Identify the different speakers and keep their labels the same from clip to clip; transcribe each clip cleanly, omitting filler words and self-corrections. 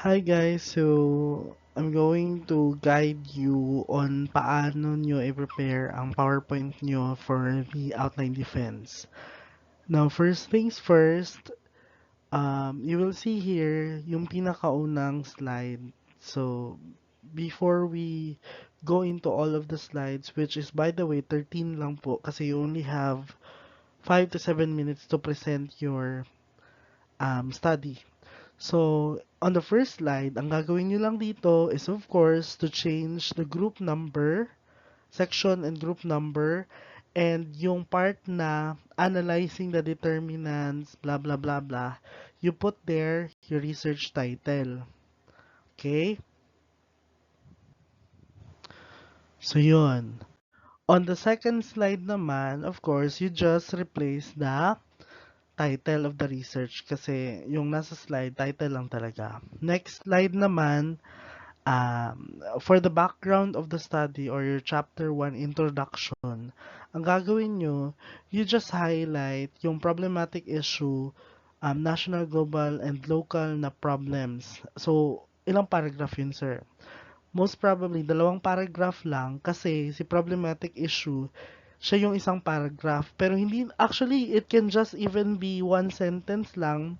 Speaker 1: Hi guys, so I'm going to guide you on paano nyo i-prepare ang PowerPoint nyo for the outline defense. Now, first things first, you will see here yung pinakaunang slide. So, before we go into all of the slides, which is by the way 13 lang po kasi you only have 5 to 7 minutes to present your study. So, on the first slide, ang gagawin nyo lang dito is of course to change the group number, section and group number, and yung part na analyzing the determinants, blah blah blah blah, you put there your research title. Okay? So, yun. On the second slide naman, of course, you just replace the title of the research kasi yung nasa slide, title lang talaga. Next slide naman, for the background of the study or your chapter 1 introduction, ang gagawin nyo, you just highlight yung problematic issue, national, global, and local na problems. So, ilang paragraph yun, sir? Most probably, dalawang paragraph lang kasi si problematic issue, siya yung isang paragraph. Pero hindi, actually, it can just even be one sentence lang.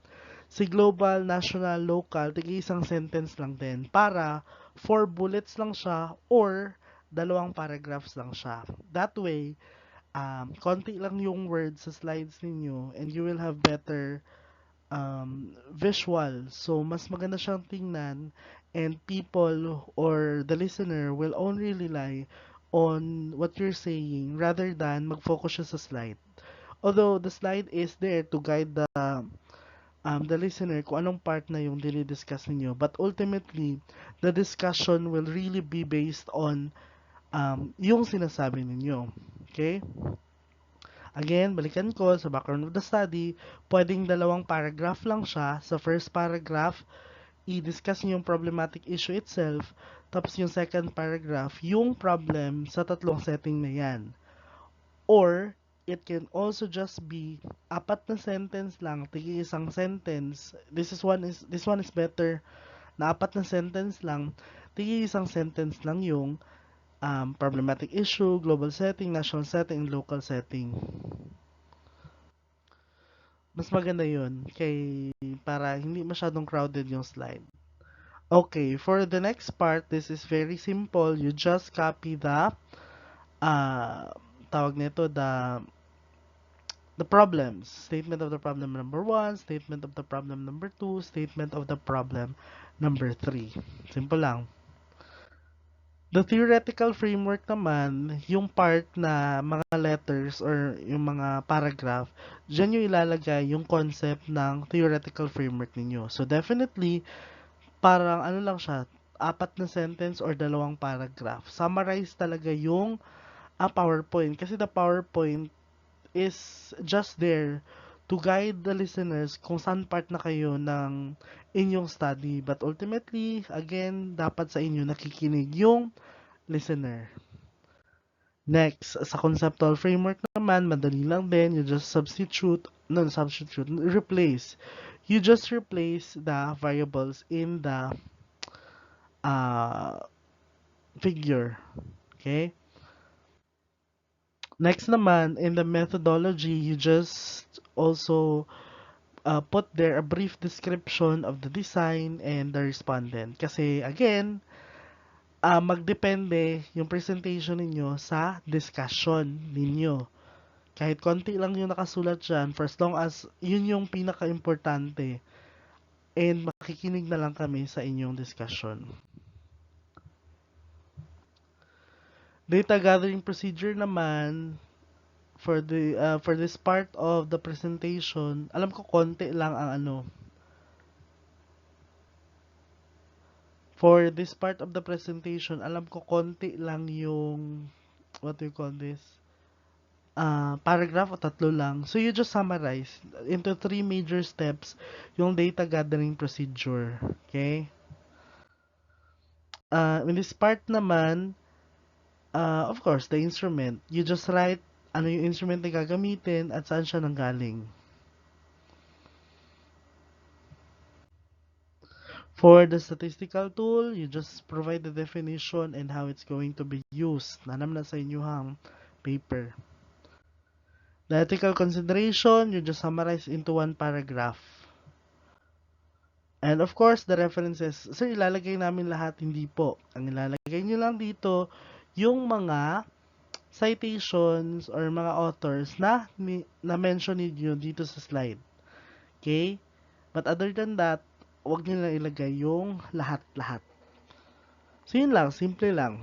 Speaker 1: Si global, national, local, tig isang sentence lang din. Para 4 bullets lang siya or dalawang paragraphs lang siya. That way, konti lang yung words sa slides ninyo and you will have better visual. So, mas maganda siyang tingnan and people or the listener will only rely on what you're saying rather than mag-focus siya sa slide. Although the slide is there to guide the listener kung anong part na yung dinidiscuss ninyo. But ultimately, the discussion will really be based on yung sinasabi ninyo. Okay? Again, balikan ko sa background of the study, pwedeng dalawang paragraph lang siya. Sa first paragraph, i-discuss niyo yung problematic issue itself. Tapos yung second paragraph, yung problem sa tatlong setting na yan. Or, it can also just be apat na sentence lang, tigi isang sentence. This one is better na apat na sentence lang, tigi isang sentence lang yung problematic issue, global setting, national setting, and local setting. Mas maganda yun para hindi masyadong crowded yung slide. Okay, for the next part, this is very simple. You just copy uh, tawag nito, the problems. Statement of the problem number 1, statement of the problem number 2, statement of the problem number 3. Simple lang. The theoretical framework naman, yung part na mga letters or yung mga paragraph, dyan yung ilalagay yung concept ng theoretical framework ninyo. So definitely, parang ano lang siya, apat na sentence or dalawang paragraph. Summarize talaga yung PowerPoint. Kasi the PowerPoint is just there to guide the listeners kung saan part na kayo ng inyong study. But ultimately, again, dapat sa inyo nakikinig yung listener. Next, sa conceptual framework naman, madali lang din. You just replace. You just replace the variables in the uh, figure. Okay? Next naman, in the methodology, you just also put there a brief description of the design and the respondent. Kasi, again, magdepende yung presentation ninyo sa discussion ninyo. Kahit konti lang yung nakasulat dyan, for as long as yun yung pinaka-importante, and makikinig na lang kami sa inyong discussion. Data gathering procedure naman, for this part of the presentation, alam ko konti lang ang ano. For this part of the presentation, alam ko konti lang yung what do you call this? Paragraph o tatlo lang. So you just summarize into 3 major steps yung data gathering procedure. Okay? In this part naman, of course, the instrument. You just write ano yung instrument na gagamitin at saan siya nanggaling. For the statistical tool, you just provide the definition and how it's going to be used. Nanam na sa inyuhang paper. The ethical consideration, you just summarize into one paragraph. And of course, the references. Sir, ilalagay namin lahat, hindi po. Ang ilalagay nyo lang dito, yung mga citations or mga authors na mention niyo dito sa slide. Okay? But other than that, wag niyo na ilagay yung lahat-lahat. So, yun lang. Simple lang.